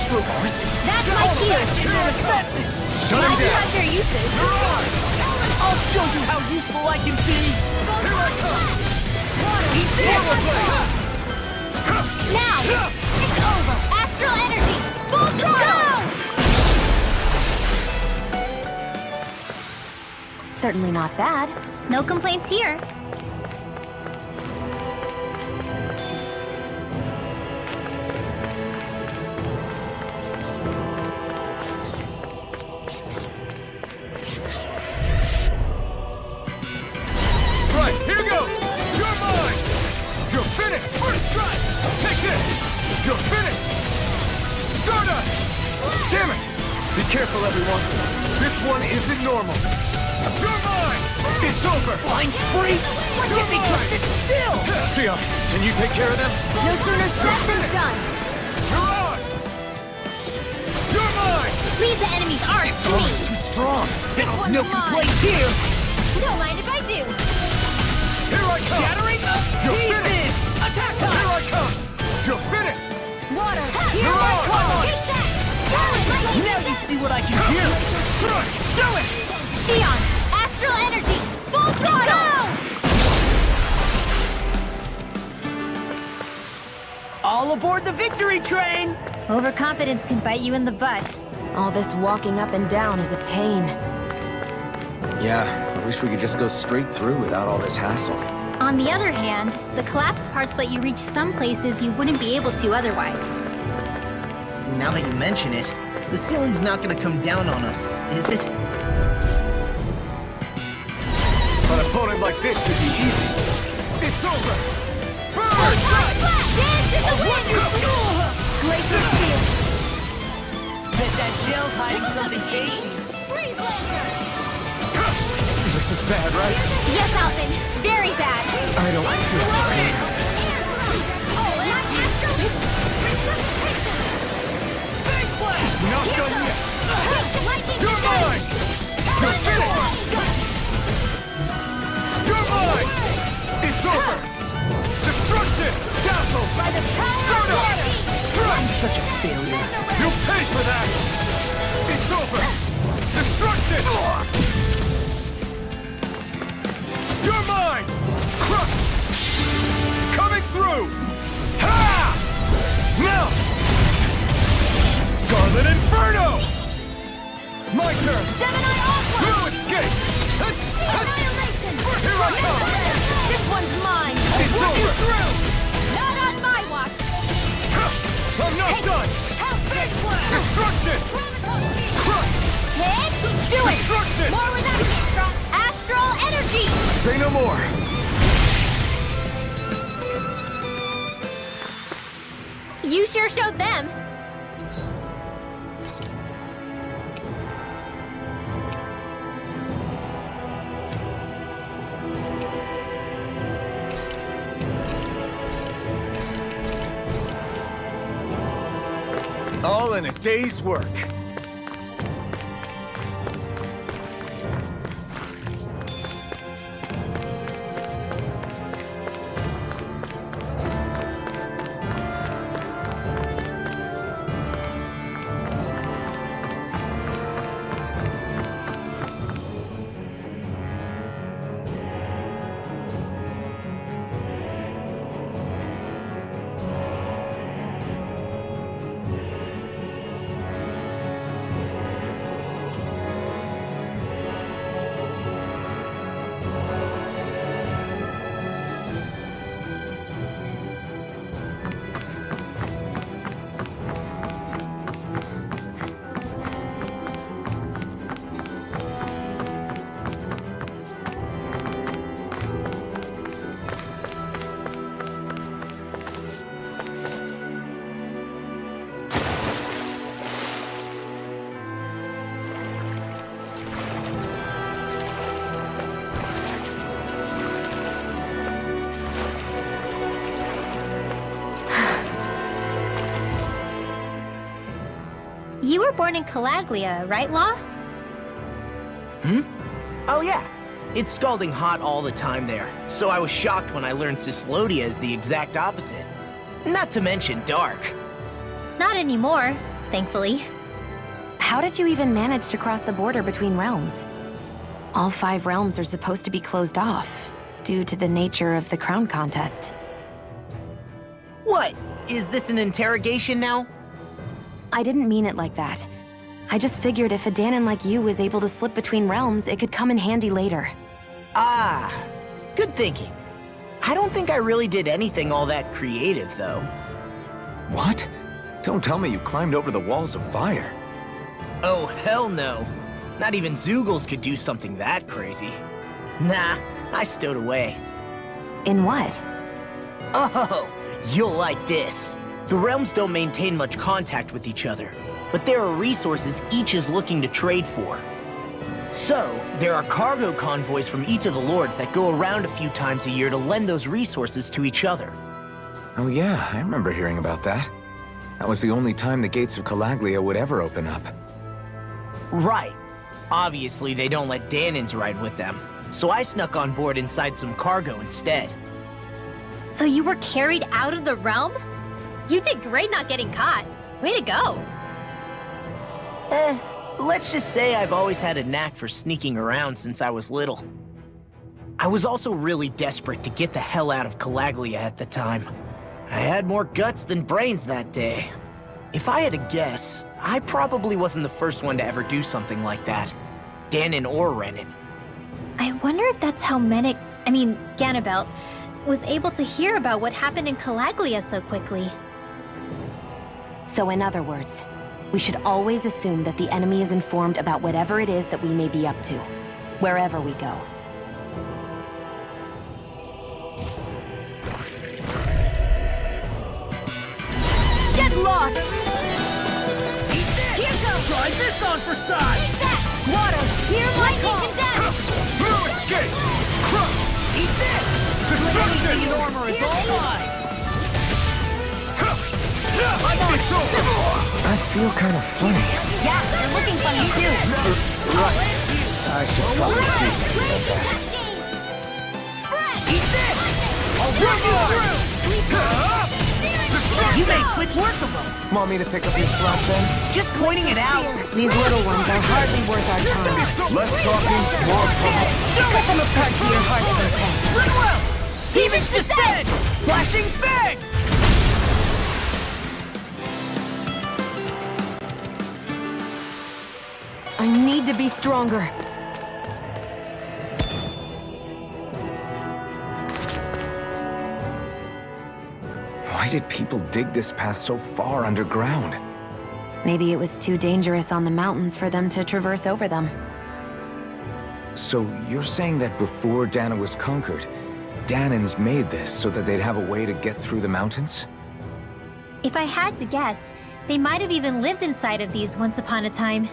That's my cue! Shut him You down! have your uses. I'll show you how useful I can be! Here I come! Eat Now! It's over! Astral energy! Full throttle! Certainly not bad. No complaints here. Right, here goes! You're mine! You're finished! First strike! Take this! You're finished! Stardust! Damn it! Be careful, everyone. This one isn't normal. You're mine! It's over! Flying freak! Why can't they just sit still? Sia, can you take care of them? No sooner said than done. You're on! You're mine! Leave the enemy's art to me. It's too strong. There's one's no mine. complaint here. Don't mind if I do. Here I come! Shattering the You're pieces! finished! Attack Here time! I come! You're finished! Water. Here I come! Take that. Talent. Now you see what I can do! Do it! Theon. Astral energy. Full throttle. All aboard the victory train! Overconfidence can bite you in the butt. All this walking up and down is a pain. Yeah, I wish we could just go straight through without all this hassle. On the other hand, the collapse parts let you reach some places you wouldn't be able to otherwise. Now that you mention it, the ceiling's not gonna come down on us, is it? An opponent like this should be easy. It's over! Burn! Dance in the wind! Glacier Field! Bet that shell's hiding something tasty. This is bad, right? Yes, Alvin. Very bad. I don't feel safe. Not done yet! You're mine! You're finished! You're mine! It's over! Destruction! Dazzle! By the power of water! Strike! Such a failure. You'll pay for that! It's over! Destruction! You're mine! Crush! Coming through! Ha! Now! Scarlet Inferno! My turn! Gemini Alpha! No escape! Annihilation! Here I come! This one's mine! It's Put you over! through! Not on my watch! I'm not done! Big one! Destruction! Crush! Hit! Do it! Destruction! More with astral energy! Say no more! You sure showed them. All in a day's work. You were born in Calaglia, right, Law? Oh yeah, it's scalding hot all the time there, so I was shocked when I learned Cislodia is the exact opposite. Not to mention dark. Not anymore. thankfully. How did you even manage to cross the border between realms? All 5 realms are supposed to be closed off, due to the nature of the crown contest. What? Is this an interrogation now? I didn't mean it like that. I just figured if a Danon like you was able to slip between realms, it could come in handy later. Ah, good thinking. I don't think I really did anything all that creative, though. What? Don't tell me you climbed over the walls of fire. Oh, hell no. Not even Zoogles could do something that crazy. Nah, I stowed away. In what? Oh, you'll like this. The realms don't maintain much contact with each other, but there are resources each is looking to trade for. So, there are cargo convoys from each of the lords that go around a few times a year to lend those resources to each other. Oh yeah, I remember hearing about that. That was the only time the gates of Calaglia would ever open up. Right. Obviously, they don't let Danons ride with them, so I snuck on board inside some cargo instead. So you were carried out of the realm? You did great not getting caught. Way to go. Let's just say I've always had a knack for sneaking around since I was little. I was also really desperate to get the hell out of Calaglia at the time. I had more guts than brains that day. If I had to guess, I probably wasn't the first one to ever do something like that. Danon or Renan. I wonder if that's how Ganabelt, was able to hear about what happened in Calaglia so quickly. So in other words, we should always assume that the enemy is informed about whatever it is that we may be up to, wherever we go. Get lost! Here goes! Try this on for size! Water! Here, lightning condemn! Blue escape! Crush! Eat this! Destruction! The armor is all mine! I feel kind of funny. Yeah, you're looking funny too. Right. I should probably do something about that. Eat this! I'll run you through! You made quick work of them! Want me to pick up your slack then? Just pointing it out! These little ones are hardly worth our time. Less talking, more talking. Cut them apart to your heart's content. Run well! Demon's Descent! Flashing Fang! I need to be stronger. Why did people dig this path so far underground? Maybe it was too dangerous on the mountains for them to traverse over them. So you're saying that before Dana was conquered, Danons made this so that they'd have a way to get through the mountains? If I had to guess, they might have even lived inside of these once upon a time.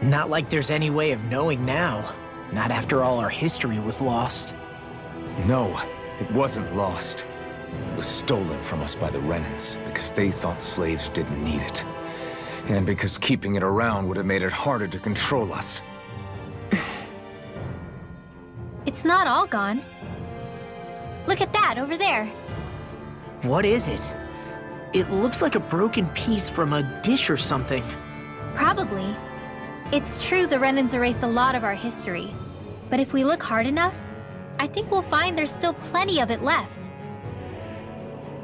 Not like there's any way of knowing now. Not after all our history was lost. No, it wasn't lost. It was stolen from us by the Renans, because they thought slaves didn't need it. And because keeping it around would have made it harder to control us. It's not all gone. Look at that over there. What is it? It looks like a broken piece from a dish or something. Probably. It's true the Renans erased a lot of our history. But if we look hard enough, I think we'll find there's still plenty of it left.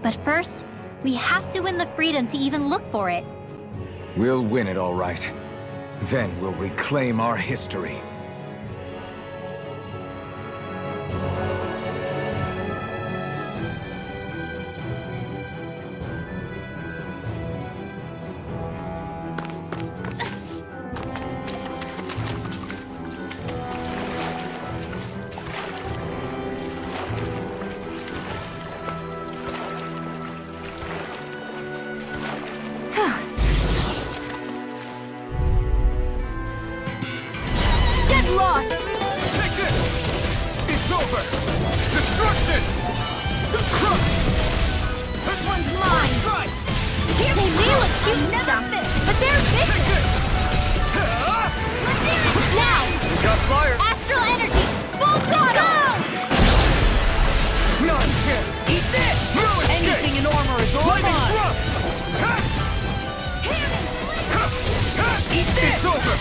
But first, we have to win the freedom to even look for it. We'll win it all right. Then we'll reclaim our history. Get lost! Take this! It's over! Destruction! Crush! This one's mine! Strike! Here they may look cute and stuff, but they're Take vicious! this! Let's do it! Now! Got fire! Astral energy! Full throttle! Non-chance! Eat this! Blue escape! Anything in armor is all Lightning mine! thrust! Ha! Here! It's over!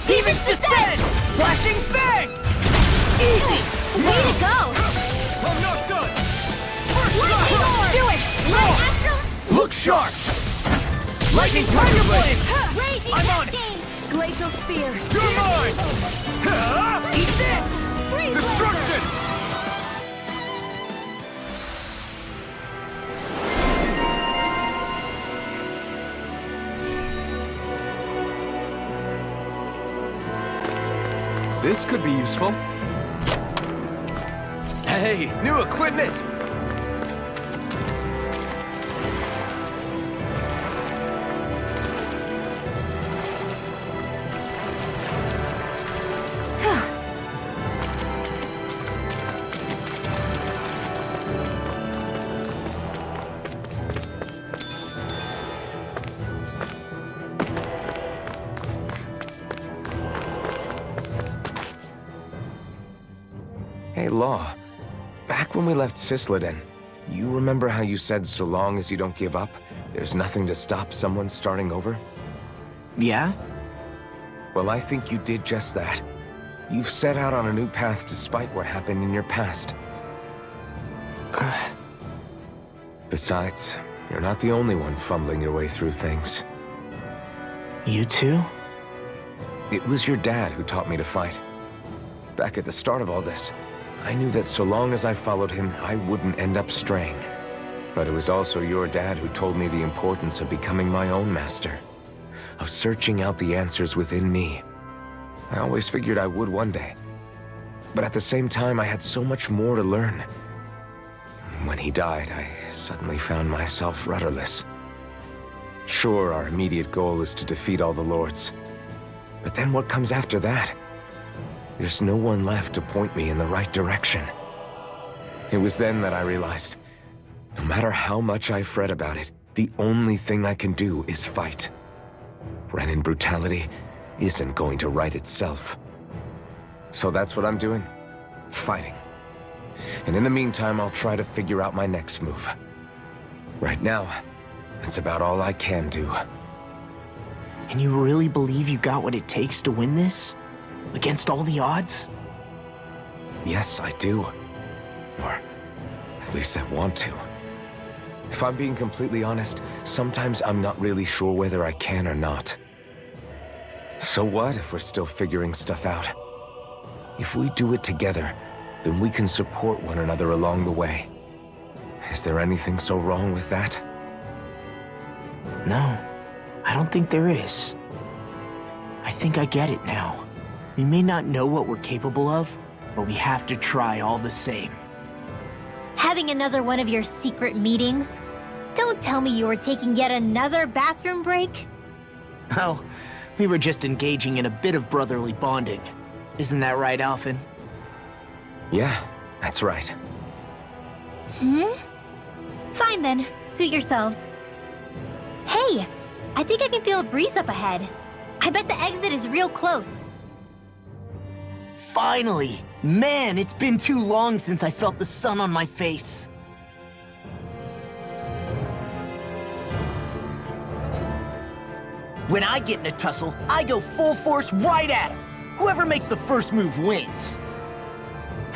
Demons descend! Flashing fang! Easy! Way to go! I'm not done! Lightning Orb! Do it! Light Astral! Look sharp! Lightning Tiger Blade! Raging I'm on it. Cascade! Glacial Spear! You're mine! Eat this! Freeze Destruction! This could be useful. Hey, new equipment! Hey, Law. Back when we left Cisleden, you remember how you said so long as you don't give up, there's nothing to stop someone starting over? Yeah? Well, I think you did just that. You've set out on a new path despite what happened in your past. Besides, you're not the only one fumbling your way through things. You too? It was your dad who taught me to fight. Back at the start of all this, I knew that so long as I followed him, I wouldn't end up straying. But it was also your dad who told me the importance of becoming my own master, of searching out the answers within me. I always figured I would one day. But at the same time, I had so much more to learn. When he died, I suddenly found myself rudderless. Sure, our immediate goal is to defeat all the lords. But then what comes after that? There's no one left to point me in the right direction. It was then that I realized, no matter how much I fret about it, the only thing I can do is fight. Renin brutality isn't going to right itself. So that's what I'm doing. Fighting. And in the meantime, I'll try to figure out my next move. Right now, that's about all I can do. And you really believe you got what it takes to win this? Against all the odds? Yes, I do. Or at least I want to. If I'm being completely honest, sometimes I'm not really sure whether I can or not. So what if we're still figuring stuff out? If we do it together, then we can support one another along the way. Is there anything so wrong with that? No, I don't think there is. I think I get it now. We may not know what we're capable of, but we have to try all the same. Having another one of your secret meetings? Don't tell me you were taking yet another bathroom break? Oh, we were just engaging in a bit of brotherly bonding. Isn't that right, Alphen? Yeah, that's right. Fine then, suit yourselves. Hey, I think I can feel a breeze up ahead. I bet the exit is real close. Finally! Man, it's been too long since I felt the sun on my face. When I get in a tussle, I go full force right at him. Whoever makes the first move wins.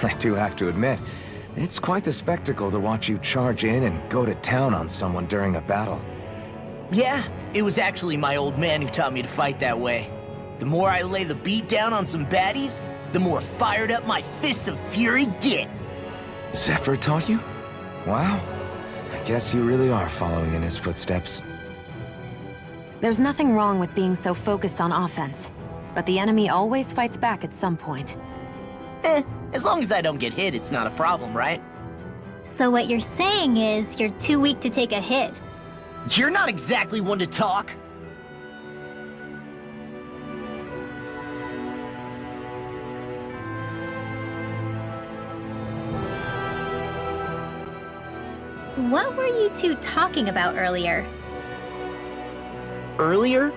I do have to admit, it's quite the spectacle to watch you charge in and go to town on someone during a battle. Yeah, it was actually my old man who taught me to fight that way. The more I lay the beat down on some baddies, the more fired up my fists of fury get. Zephyr taught you? Wow. I guess you really are following in his footsteps. There's nothing wrong with being so focused on offense, but the enemy always fights back at some point. As long as I don't get hit, it's not a problem, right? So what you're saying is you're too weak to take a hit. You're not exactly one to talk. What were you two talking about earlier? Earlier?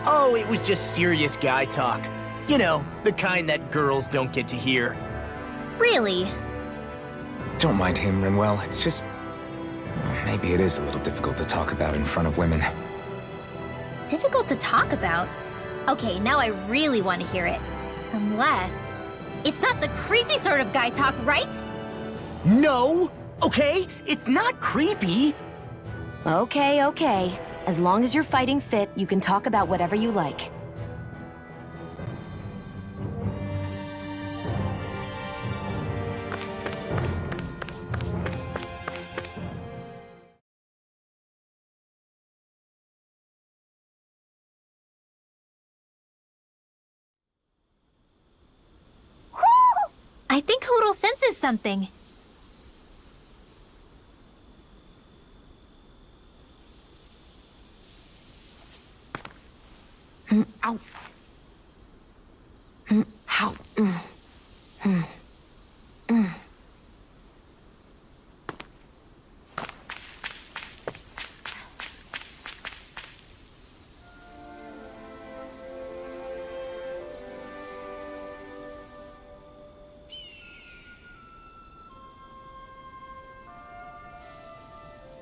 Oh, it was just serious guy talk. You know, the kind that girls don't get to hear. Really? Don't mind him, Rinwell. It's just... well, maybe it is a little difficult to talk about in front of women. difficult to talk about. Okay, now I really want to hear it. Unless... It's not the creepy sort of guy talk, right? No! Okay? It's not creepy! Okay, okay. As long as you're fighting fit, you can talk about whatever you like. I think Hoodle senses something. Ow. Ow.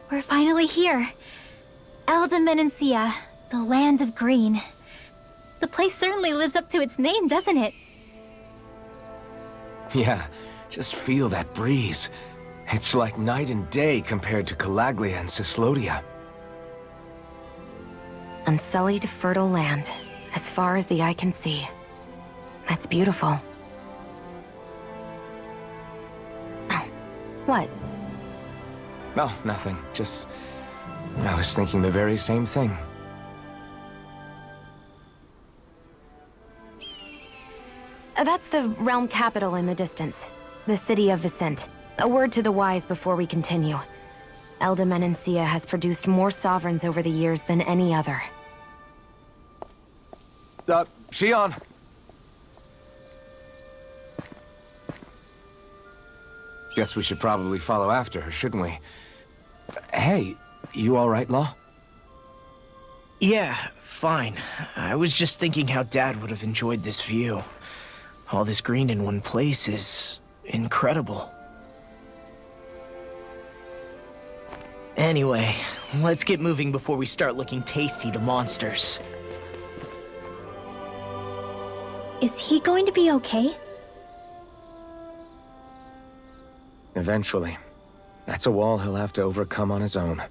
We're finally here. Menancia, the land of green. The place certainly lives up to its name, doesn't it? Yeah, just feel that breeze. It's like night and day compared to Calaglia and Cyslodia. Unsullied, fertile land, as far as the eye can see. That's beautiful. Oh, what? Oh, nothing. Just... I was thinking the very same thing. That's the realm capital in the distance. The city of Vicent. A word to the wise before we continue. Menancia has produced more sovereigns over the years than any other. Shion! Guess we should probably follow after her, shouldn't we? Hey, you all right, Law? Yeah, fine. I was just thinking how Dad would have enjoyed this view. All this green in one place is... incredible. Anyway, let's get moving before we start looking tasty to monsters. Is he going to be okay? Eventually. That's a wall he'll have to overcome on his own.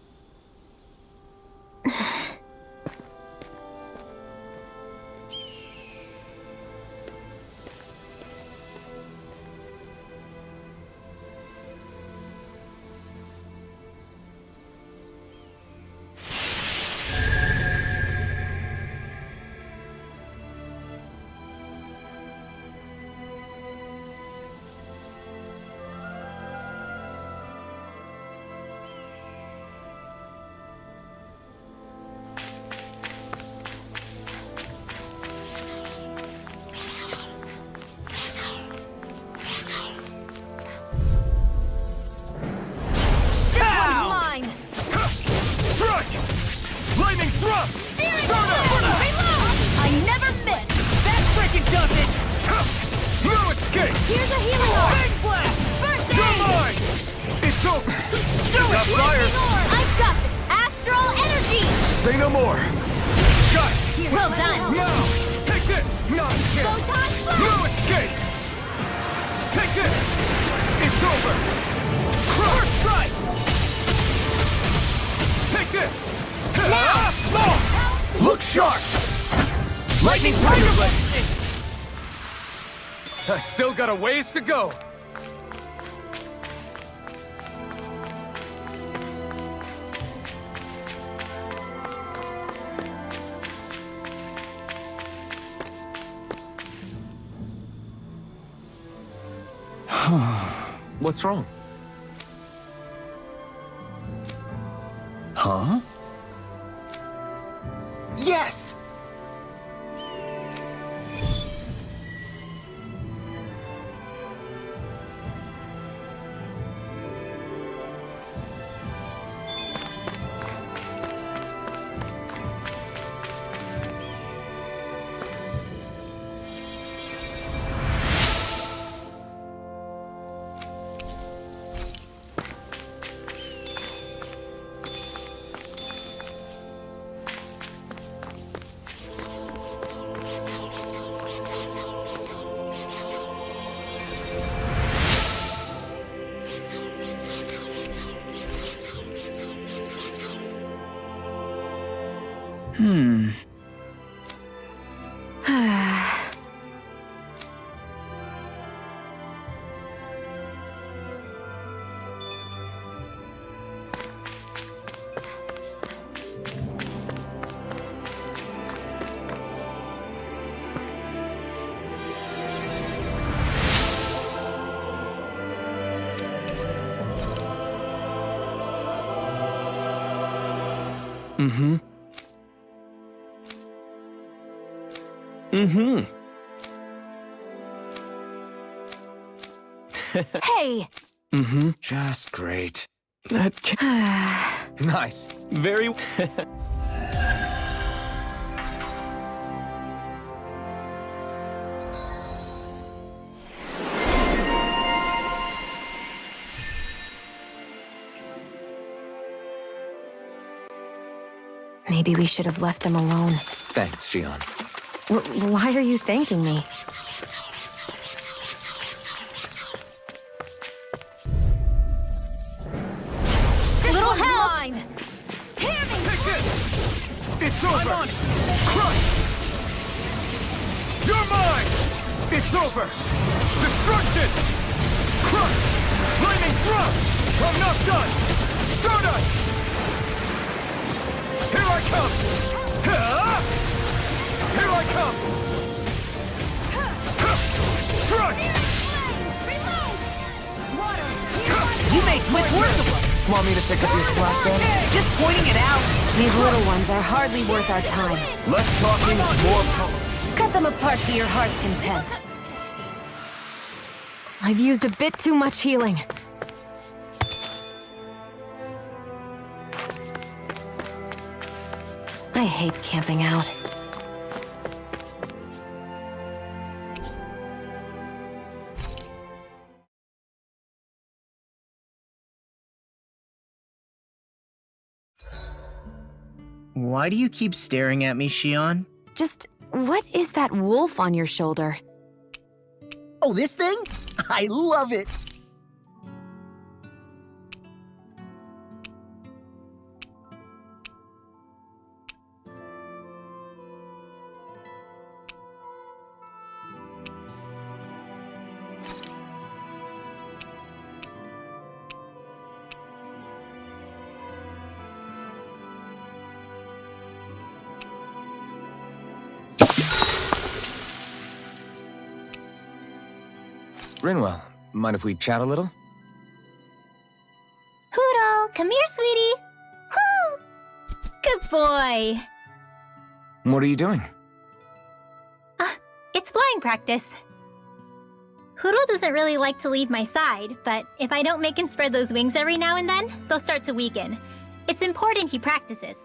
Here's a healing orb! Big blast! First aid! You're mine! It's over! Got fires! I've got this! Astral energy! Say no more! Got it! Well done. Now! Take this! Not again! Photon blast! No escape! Take this! It's over! First strike! Take this! Now! Look sharp! Lightning Tiger Blade! I still got a ways to go! What's wrong? Huh? Yes! Hey! Just great. Ah. Nice. Very... Maybe we should have left them alone. Thanks, Shion. Why are you thanking me? Little help! Take this! It's over! I'm on it! Crush! You're mine! It's over! Destruction! Crush! Lightning thrust! I'm not done! Stardust! Here I come! Here I come! Strike! You make quick work of us! Want me to pick up your slack then? Just pointing it out! These little ones are hardly worth our time. Less talking, more power. Cut them apart to your heart's content. I've used a bit too much healing. I hate camping out. Why do you keep staring at me, Shion? Just, what is that wolf on your shoulder? Oh, this thing? I love it! Rinwell, mind if we chat a little? Poodle, come here, sweetie. Woo! Good boy. What are you doing? It's flying practice. Hoodle doesn't really like to leave my side, but if I don't make him spread those wings every now and then, they'll start to weaken. It's important he practices.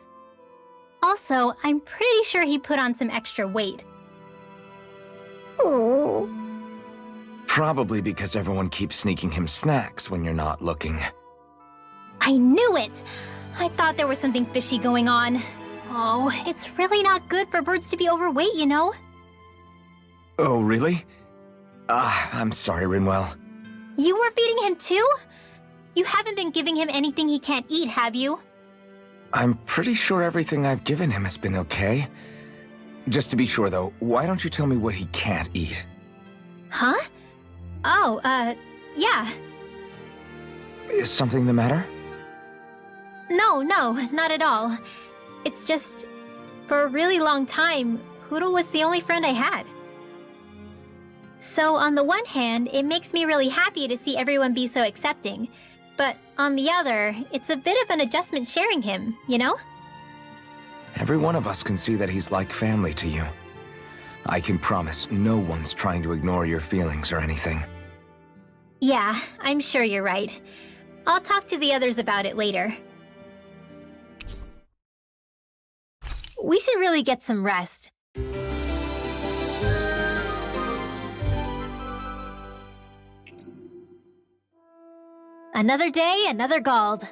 Also, I'm pretty sure he put on some extra weight. Oh. Probably because everyone keeps sneaking him snacks when you're not looking. I knew it! I thought there was something fishy going on. Oh, it's really not good for birds to be overweight, you know? Oh, really? I'm sorry, Rinwell. You were feeding him too? You haven't been giving him anything he can't eat, have you? I'm pretty sure everything I've given him has been okay. Just to be sure, though, why don't you tell me what he can't eat? Huh? Oh, yeah. Is something the matter? No, not at all. It's just, for a really long time, Hoodle was the only friend I had. So on the one hand, it makes me really happy to see everyone be so accepting. But on the other, it's a bit of an adjustment sharing him, you know? Every one of us can see that he's like family to you. I can promise no one's trying to ignore your feelings or anything. Yeah, I'm sure you're right. I'll talk to the others about it later. We should really get some rest. Another day, another Gald.